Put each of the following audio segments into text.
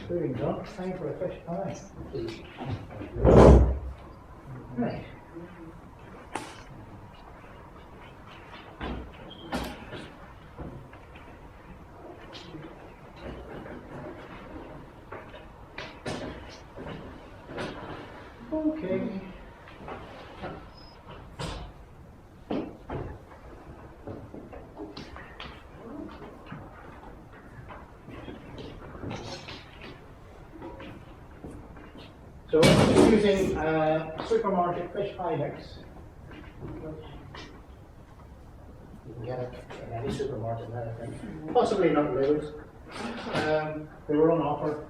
Food done. Time for a fish pie. Right. Okay. So I'm just using supermarket fish pie mix. You can get it in any supermarket now, I think. Possibly not Little's. They were on offer.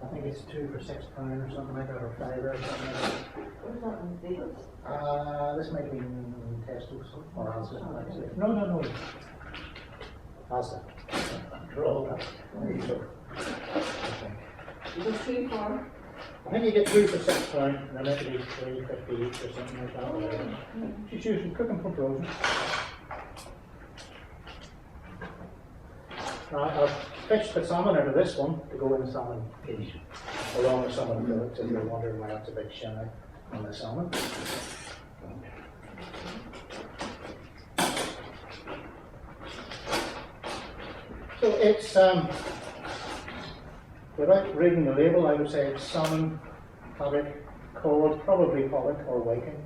I think it's 2 for £6 or something like that, or £5 or something like that. What is that in Little's? This might be in Tesco's or Asda. No. Asda. Draw that. There you go. Is it 3 for? I think you get 2 for £6, and then it is £3.50 each or something like that. Just using cooking for frozen. I've fished the salmon out of this one to go in the salmon quiche, along with some of the fillets, if you're wondering why it's a big shine on the salmon. So it's, without reading the label, I would say it's salmon, haddock, cod, probably pollock or whiting.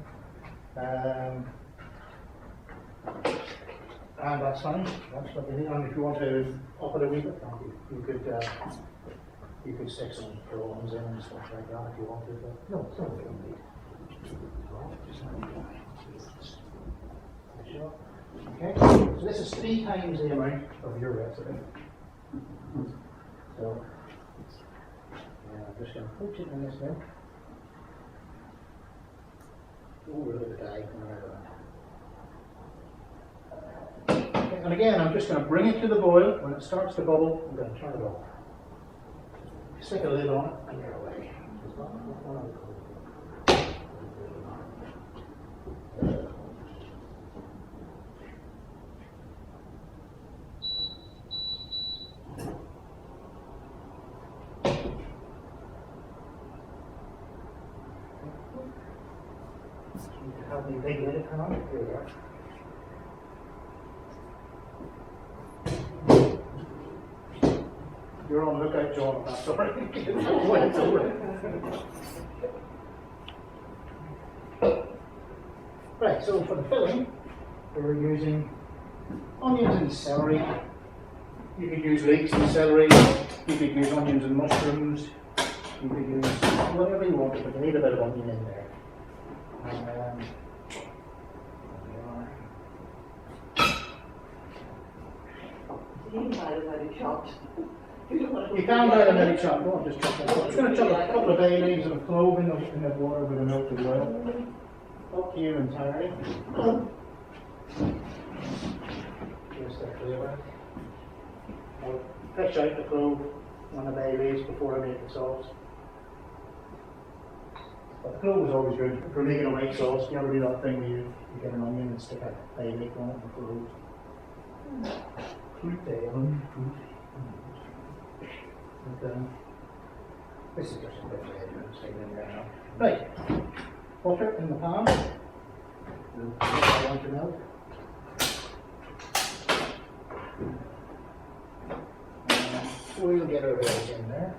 And that's fine. That's what you need. And if you want to up it a wee bit, you could stick some prawns in and stuff like that if you wanted. But no, it's not what you need. Okay, so this is 3 times the amount of your recipe. So yeah, I'm just going to poach it in this now. Oh, look at the dye coming out of that. And again, I'm just going to bring it to the boil. When it starts to bubble, I'm going to turn it off. Stick a lid on it and you're away. Have the big lid on it. Here we are. You're on the lookout, John. I'm sorry. It's over. Right, so for the filling, we're using onions and celery. You could use leeks and celery. You could use onions and mushrooms. You could use whatever you want, but you need a bit of onion in there. And, You can buy it already chopped. you can buy them any chop. Don't just chop them. I'm just going to chop a couple of bay leaves and a clove in the water with a note as well. Up to you entirely. Just the flavour. I'll fish out the clove and the bay leaves before I make the sauce. But the clove is always good. If you're making a white sauce, you ever do that thing where you get an onion and stick a bay leaf on it and clove. This is just a bit of now. Right, butter in the pan. I want to melt. We'll get our eggs in there.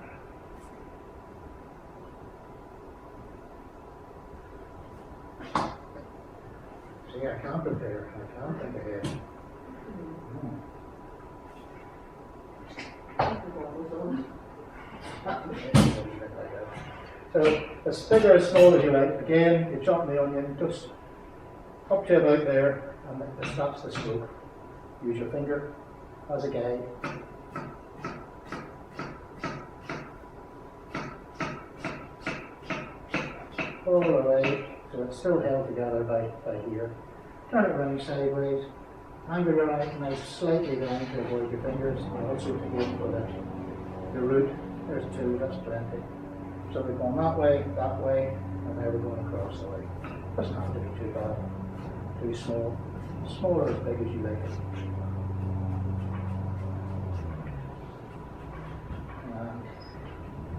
See, I can't prepare. I can't think ahead. So as big or as small as you like. Again, you chop the onion just up to about there, and it stops the stroke. Use your finger as a guide. All the way, so it's still held together by here. Turn it around sideways, Angle your knife slightly down to avoid your fingers, and also to go for the root. There's two, that's plenty. So we're going that way, and now we're going across the way. Doesn't have to be too bad, too small. Small or as big as you like it.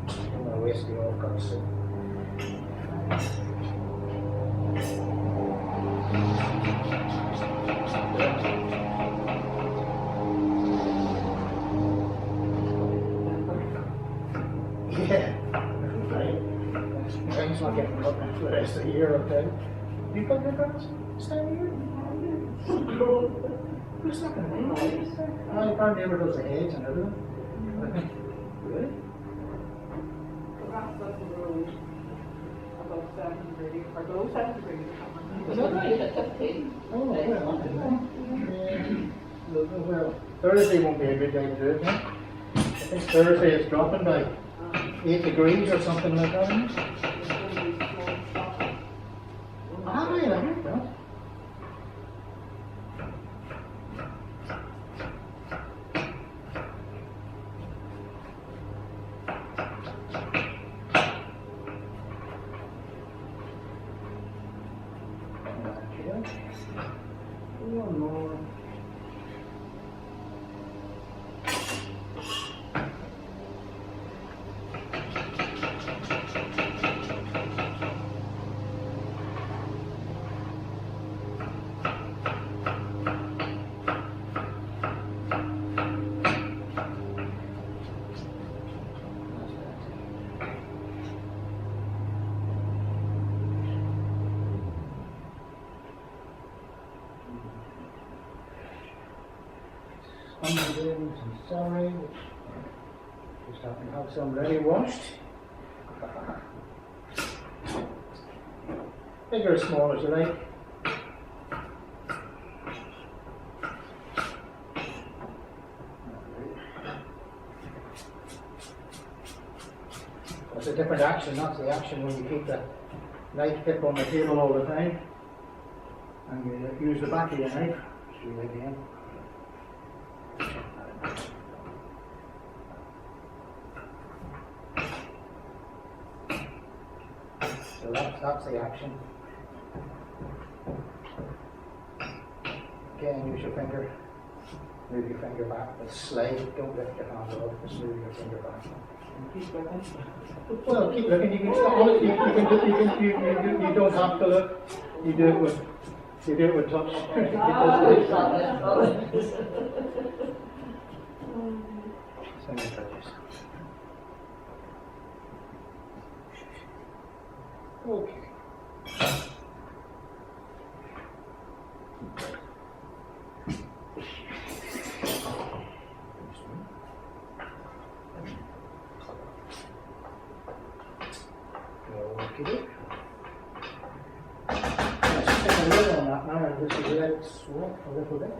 Don't want to waste the oil cuts. So. Yeah, things not getting cut for the rest of the year, okay? You cut the grass this time of year? Who's not going to make it? Our neighbour does the hedge and everything. Really? The grass doesn't grow above 7 degrees, or below 7 degrees. Is that right? At 15. Oh, well, I didn't know. Well, Thursday won't be a good day to do it, huh? I think Thursday is dropping by 8 degrees or something like that. Ah, yeah, I heard that. One more. Onions and celery, just happen to have some ready washed. Big or small as you like. That's a different action, that's the action when you keep the knife tip on the table all the time. And you use the back of your knife. See that again. So that's the action. Again, use your finger. Move your finger back. But slide. Don't lift your hand off. Just move your finger back. Keep looking. Well, keep looking. You can stop it. You don't have to look. You do it with touch. Same touches. Okay. Okay. Let's take a lid on that now and just let it swap a little bit.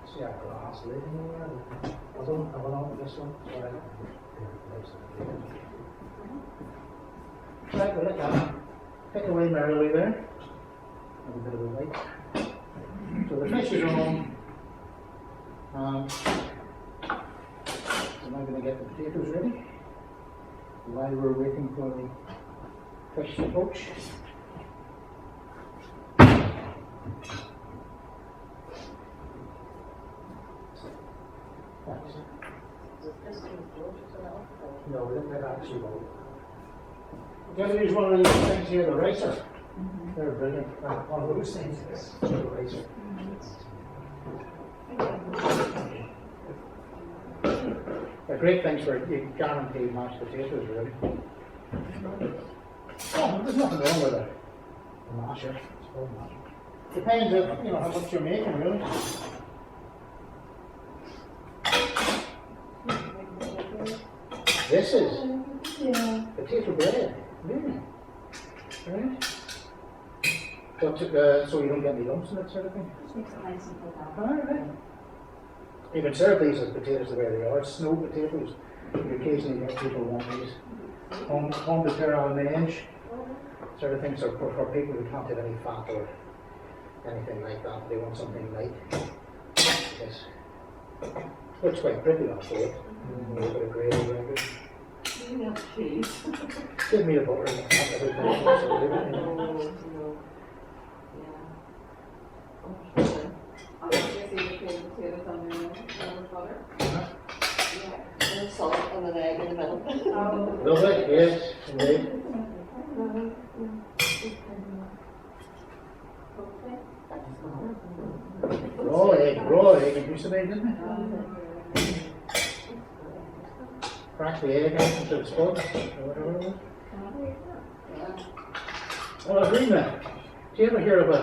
See our glass lid in there. I don't have it on this one. Sorry. Right, we'll let that pick away merrily there. A bit of a light. So the fish is on. So now I'm going to get the potatoes ready while we're waiting for the fish to poach. No, we don't have actually both. I'm going to use one of these things here, the ricer. They're brilliant. One of those things is the ricer. They're great things for guaranteed mashed potatoes, really. Oh, there's nothing wrong with it. The masher. It's called masher. Depends on how much you're making, really. This is potato bread, really. Right? But, so you don't get any lumps in it, sort of thing. Just makes it nice and put out. Alright. You can serve these as potatoes the way they are, snow potatoes. You occasionally get people want these. Home to terre on the edge. sort of thing. So for people who can't have any fat or anything like that, they want something light. Yes. Looks quite pretty actually. A little bit of gravy around it. You have cheese. Give me the butter and the fat, everything. I want to see the potato potatoes on the butter. Yeah, and salt and an egg in the middle. Lovely, yes, indeed. Raw egg, it used to be, didn't it? Crack the egg out into the spuds, or whatever it was. Well, I've do you ever hear of a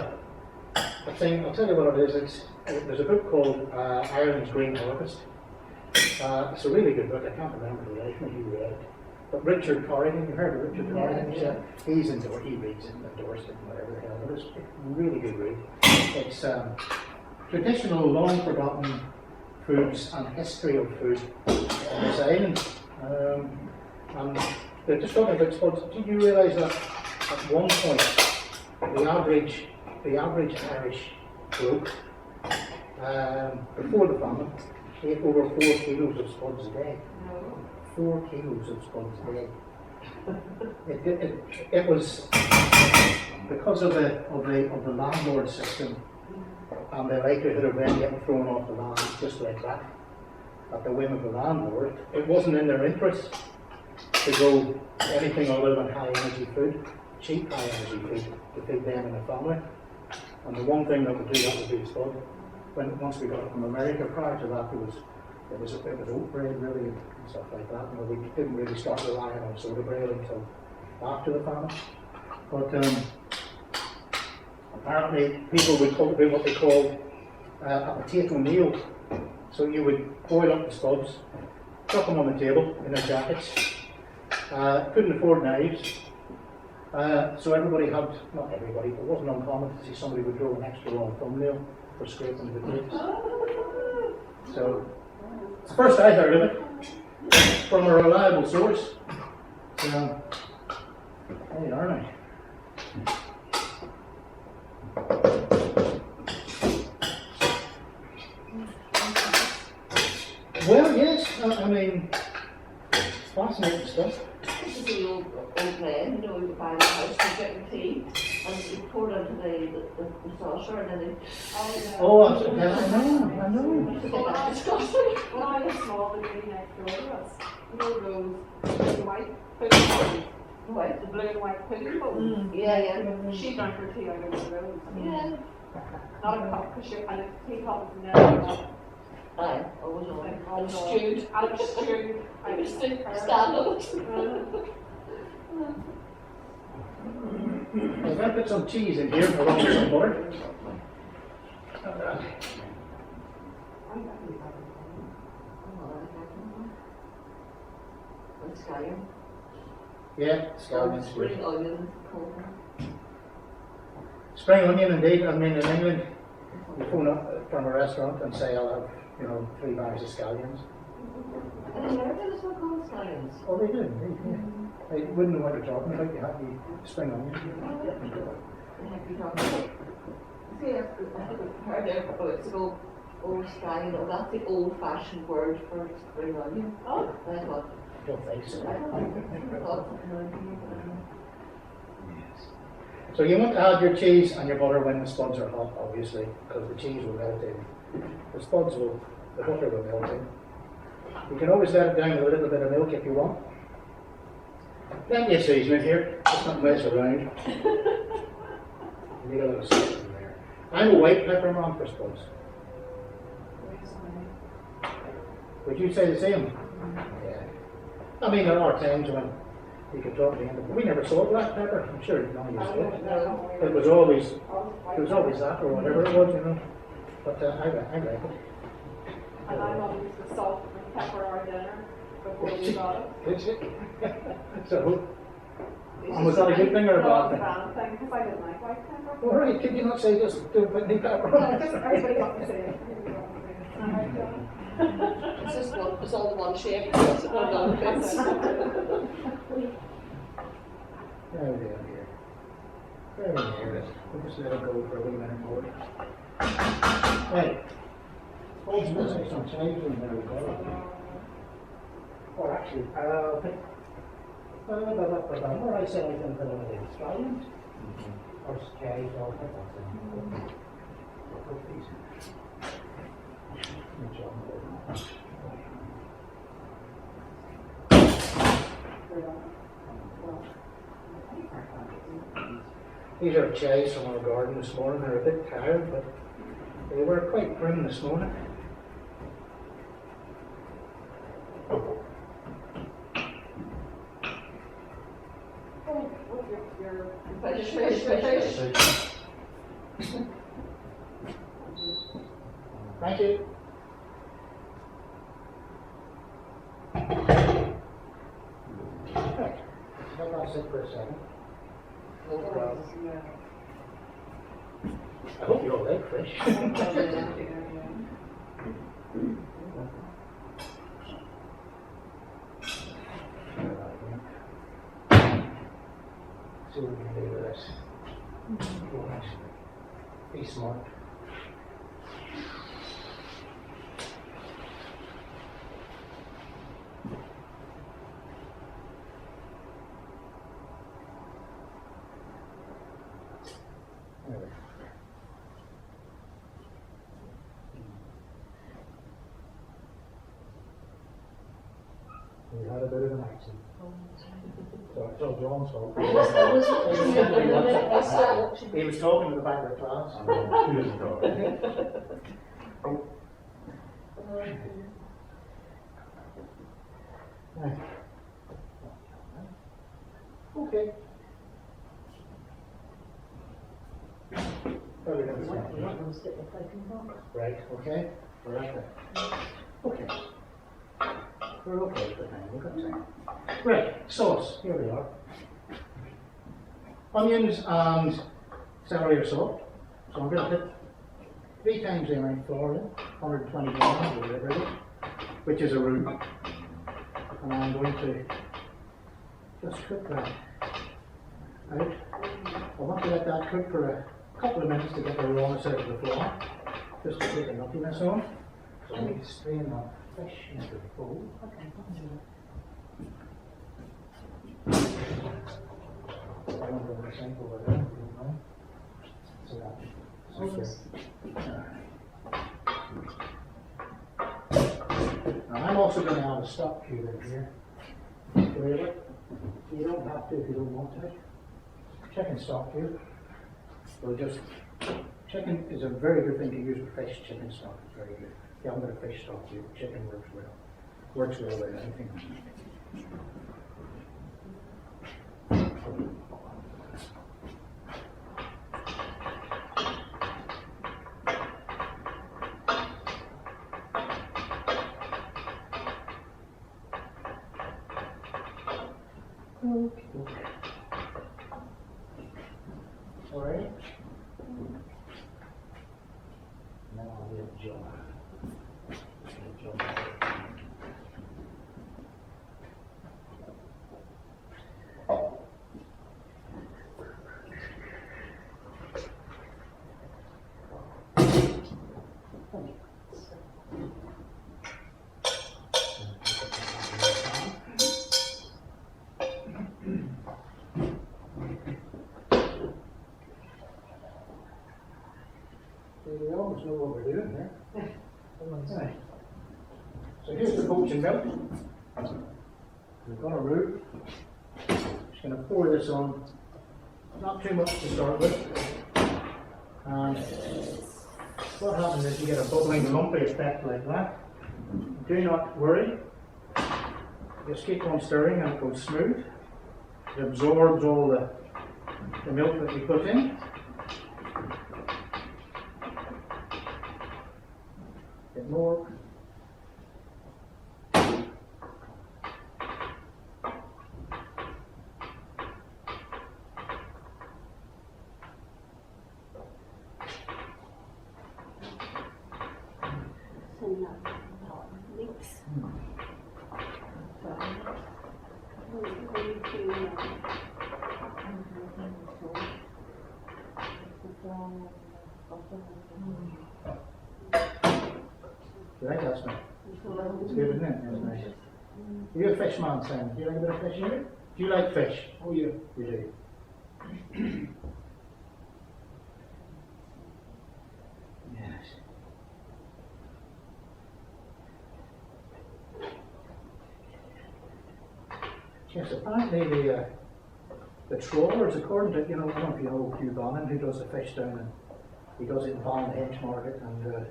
thing? I'll tell you what it is. There's a book called Ireland's Green Harvest. It's a really good book. I can't remember the life of who read it. But Richard Corrigan, you heard of Richard Corrigan? Yeah. He's endorsed, he reads it and endorsed it and whatever the hell. But it's a really good read. It's traditional, long forgotten foods and history of food on this island. And they're just talking about spuds. Did you realise that at one point the average Irish bloke before the famine ate over 4 kilos of spuds a day? 4 kilos of spuds a day. It was because of the landlord system and the likelihood of them getting thrown off the land just like that, at the whim of the landlord. It wasn't in their interest to go anything other than high energy food, cheap high energy food to feed them and the family. And the one thing that would do that would be spud. Once we got it from America, prior to that it was oat bread really and stuff like that. We didn't really start relying on soda bread until after the famine. But apparently people would cultivate what they called a potato meal. So you would boil up the spuds, chuck them on the table in their jackets. Couldn't afford knives. So everybody had, not everybody, but it wasn't uncommon to see somebody would throw an extra long thumbnail for scraping the potatoes. So it's the first I heard of it from a reliable source. So there you are now. Well, yes, I mean, it's fascinating stuff. This is the old bread, you know, you buy in the house, you get your tea, and you pour it into the saucer, and then Oh, absolutely. I know. That's disgusting. When I was small, the lady next door to us, you know those blue and white pudding bowls? What? The blue and white pudding bowls? Yeah. She drank her tea out of those. Yeah. Not a cup, because and the teapot was never Aye, always on. and Stewed. And it was stewed. I I was was still stand on it. I'm going to put some cheese in here along with some butter. And scallion. Yeah, scallions. Spring onion. Spring onion, indeed. I mean, in England, you phone up from a restaurant and say, I'll have, 3 bags of scallions. And in America, there's no called scallions. Oh, they do, indeed, yeah. They wouldn't know what you're talking about. You have the spring onion. See, I've heard there a couple of weeks ago, old scallion, oh, that's the old-fashioned word for spring onion. Oh. And I thought, I don't think so. So you want to add your cheese and your butter when the spuds are hot, obviously, because the cheese will melt in. The butter will melt in. You can always let it down with a little bit of milk if you want. Plenty of seasoning here, just not mess around. You need a little salt in there. I'm a white pepper man for spuds. Would you say the same? Yeah. I mean, there are times when you could talk to him, but we never saw black pepper. I'm sure none of you did. It was always that or whatever it was, But I like it. And I love use the salt and pepper our dinner before we got it. Did you? So, and was that a good thing or a No, it's bad a bad thing, because I didn't like white pepper. thing? All right, could you not say just don't put any pepper on it? Everybody got to say it. it's just one, it's all one shape, it's one long bits. Oh dear. Very near it. We'll just let it go for a wee minute more. Right. Hold some insects on sides and there we go. Or actually, what I said I was going to put on the Australians. Or cherries or whatever. These are cherries from our garden this morning. They're a bit tired, but they were quite prim this morning. Fish. Thank you. Right. Let that sit for a second. No problem. I hope you all like fish. See what we can do with this. Be smart. We had a bit of an accident. So it's all John's fault. He was talking to the back of the class. Right. Okay. Probably gonna start. Right, okay. We're right there. Okay. We're okay for now, we've got time. Right, sauce, here we are. Onions and celery are soft. So I'm going to put 3 times the amount of flour in, 120 grams or whatever it is, which is a roux. And I'm going to just cook that out. I want to let that cook for a couple of minutes to get the rawness out of the flour, just to get the nuttiness on. So I need to strain that fish into the bowl. I don't go to the sink over there, you know. So that's now I'm also going to add a stock cube in here. Really? You don't have to if you don't want to. Chicken stock cube. So just chicken is a very good thing to use for fish. Chicken stock is very good. If you haven't got a fish stock cube, chicken works well. Works well with anything. Okay. All right. Now I'll get John. We almost know what we're doing here. Right. So here's the poaching milk. We've got a roux. Just going to pour this on. Not too much to start with. And what happens is you get a bubbling, lumpy effect like that. Do not worry. Just keep on stirring and it goes smooth. It absorbs all the milk that we put in. Bit more. You like that smell? It's good, isn't it? It's nice. You're a fish man, Sam. Do you like a bit of fish? Do you like fish? Oh yeah. You do. Yes. Yes, apparently the trawlers, according to, I don't know if you know Hugh Bonham, who does the fish down in, he does it in Ballinhinch Market and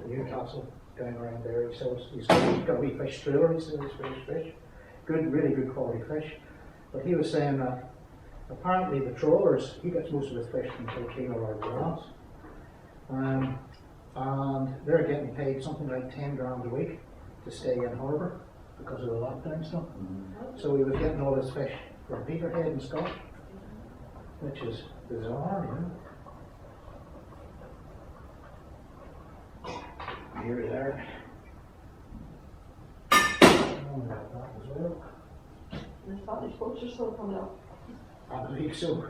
Newcastle, down around there. He's got a wee fish trailer, he sells fish. Good, really good quality fish. But he was saying that apparently the trawlers, he gets most of his fish from Kilkeen or Ardgrass. And they're getting paid something like 10 grand a week to stay in harbour because of the lockdown stuff. So he was getting all his fish from Peterhead and Scott, which is bizarre, Here we are. Oh, we got that as well. The Spanish boats are still coming up. I believe so.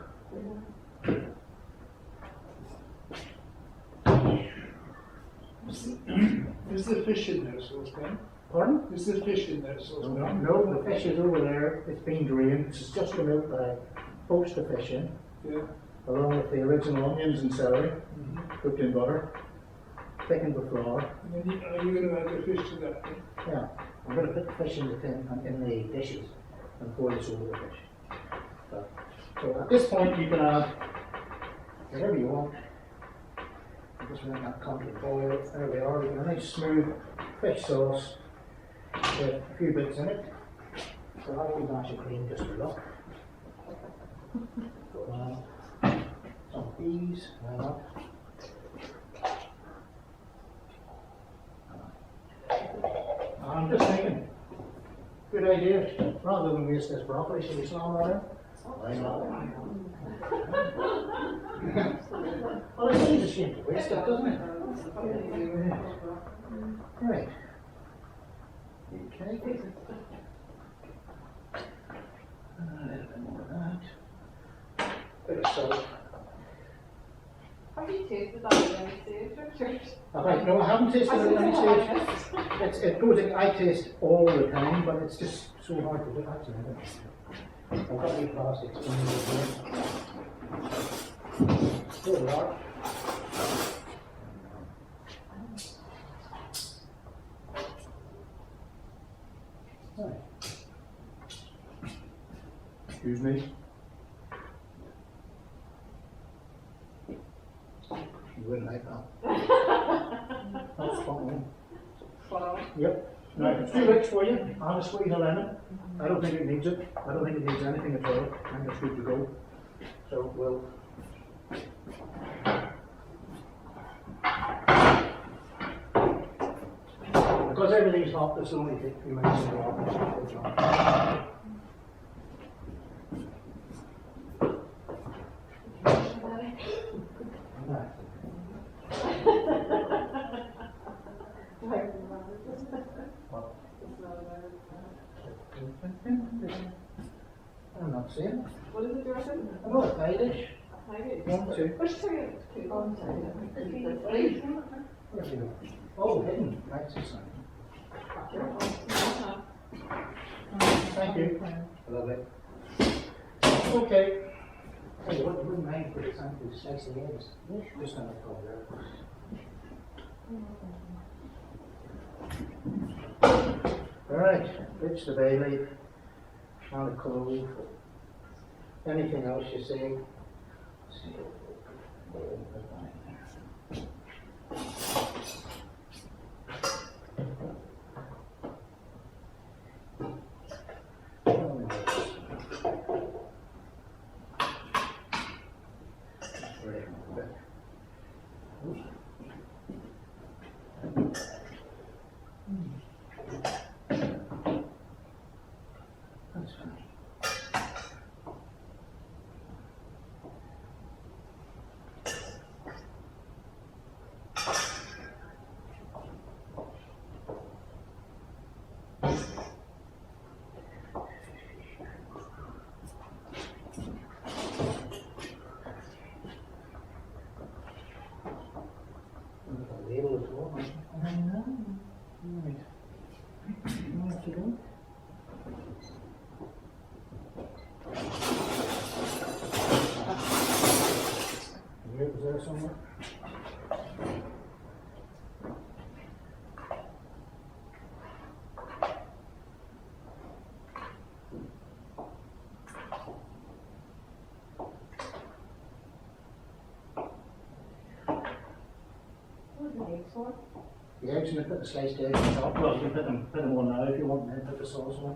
Is the fish in there, so Ben? Pardon? Is the fish in there, so Ben? No, the fish is over there. It's been drained. It's just come out by poached the fish in, Yeah. along with the original onions and celery, cooked in butter, thickened with flour. And then are you going to add the fish to that? Yeah, I'm going to put the fish in the tin and in the dishes and pour this over the fish. So at this point you can add whatever you want. Just let that come to the boil. There we are. We got a nice smooth fish sauce with a few bits in it. So I'll always dash of cream just for luck. Some peas, why not? I'm just thinking, good idea. Rather than waste this broccoli, should we slam that in? Why not? Well, it seems a shame to waste it, doesn't it? Right. Okay. A little bit more of that. Bit of salt. Have you tasted that at any stage, Richard? No, I haven't tasted it at any stage. It goes in, I taste all the time, but it's just so hard to do. Actually, I've got new plastic spoons here. There we are. Right. Excuse me. You wouldn't like that. That's fine. Wow. Yep. Now, if it's too rich for you, I'll just squeeze a lemon. I don't think it needs it. I don't think it needs anything at all. I think it's good to go. So we'll. Because everything's hot, this will only take a few minutes to go off. I'm not seeing it. What is it you're saying? I know it's Irish. Maybe. 1, 2. Which two? On Where's it? Oh, hidden. Right, so sorry. Thank you. Lovely. Okay. Hey, what you wouldn't mind for the time to slice the eggs? Just on the top there. Alright, ditch the bay leaf and the clove. Anything else you see? That's fine. all. I know. Right. Off you go. Where was there somewhere? The eggs, and put the sliced eggs on top. Well, you can put them on now if you want, and then put the sauce on.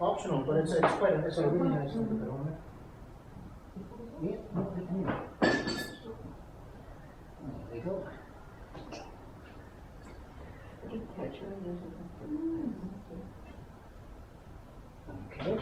Optional, but it's it's a really nice thing to put on it. Yeah, there you go. Okay.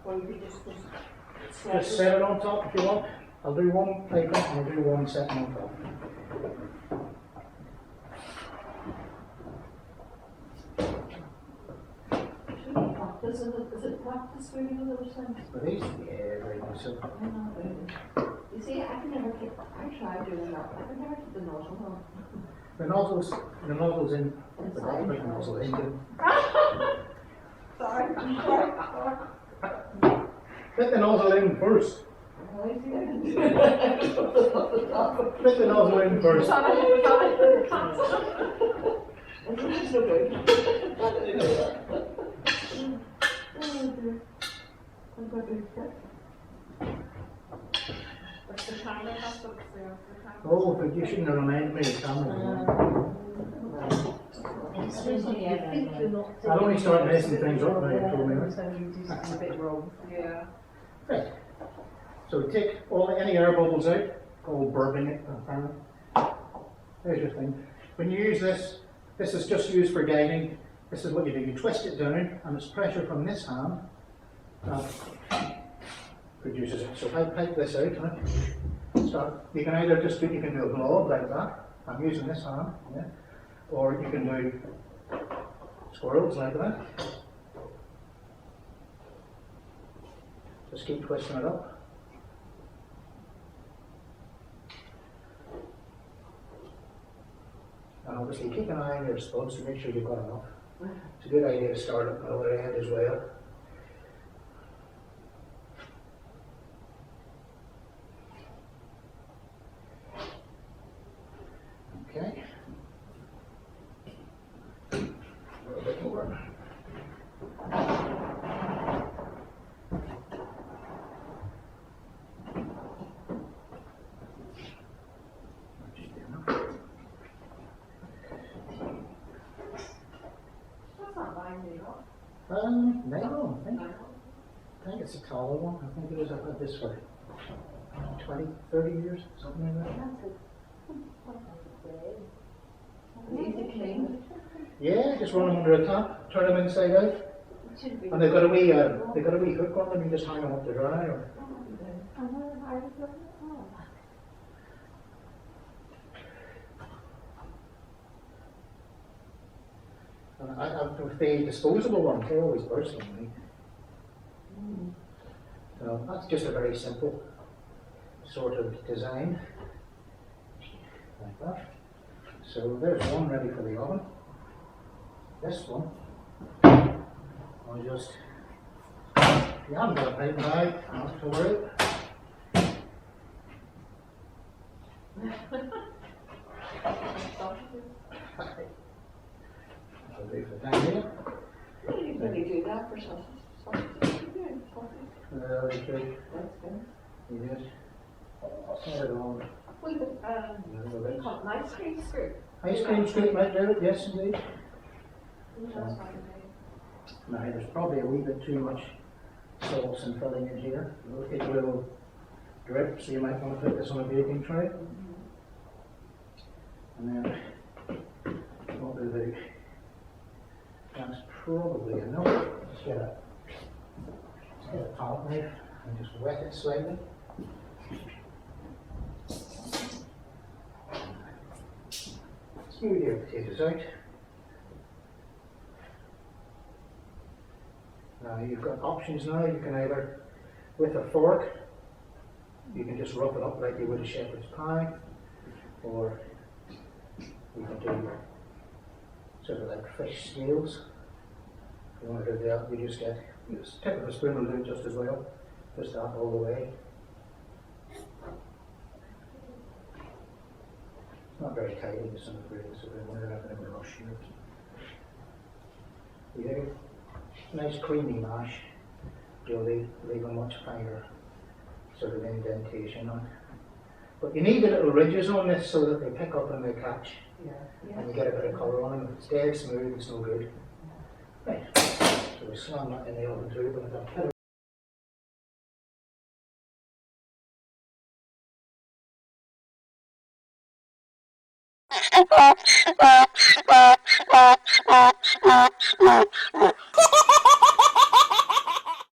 Well, you Just set it on top if you want. I'll do one paper and I'll do one setting on top. Is it practice for you those things? For these? Yeah, very much so. You see, I tried doing that, I can never get the nozzle on. The nozzle's in the bottom of the nozzle in. Sorry, I'm sorry. Put the nozzle in first. Why is it? Put the nozzle in first. It's no good. What's the camera? That's what it's there. The camera. Oh, but you shouldn't have reminded me of cameras. I'll only start messing things up now, you told me. A bit wrong. Yeah. Right. So take any air bubbles out, called burping it, apparently. There's your thing. When you use this, this is just used for guiding. This is what you do. You twist it down, and it's pressure from this hand that produces it. So if I pipe this out, you can either you can do a blob like that. I'm using this hand, yeah. Or you can do swirls like that. Just keep twisting it up. And obviously keep an eye on your spuds to make sure you've got enough. It's a good idea to start at the other end as well. Okay. A little bit more. No, I think it's a taller one. I think it is. I've had this for 20, 30 years, something like that. Easy clean. Yeah, just run them under a tap, turn them inside out. And they've got a wee hook on them, you just hang them up to dry. Or... And with the disposable ones, they always burst on me. So that's just a very simple sort of design, like that. So there's one ready for the oven. This one, I'll just, if you haven't got a pipe bag, not have to worry. I'll do for time here. You can really do that for sausage. Very good. That's good. You did. Set it on. We call it an ice cream scoop. Ice cream scoop might do it, yes indeed. That's fine. Now there's probably a wee bit too much sauce and filling in here. It'll take a little drip, so you might want to put this on a baking tray. And then what we'll do, that's probably enough. Get a palette knife and just wet it slightly. Smooth your potatoes out. Now you've got options now. You can either, with a fork, you can just rough it up like you would a shepherd's pie, or you can do sort of like fish scales. If you want to do that, you just get this tip of a spoon will do just as well. Just that all the way. It's not very tight in some of the grains, so we're not going to rush here. You have a nice creamy mash. You'll leave a much finer sort of indentation on. But you need the little ridges on this so that they pick up and they catch. Yeah. And you get a bit of colour on them. If it's dead smooth, it's no good. Right, so we slam that in the oven too, but I've got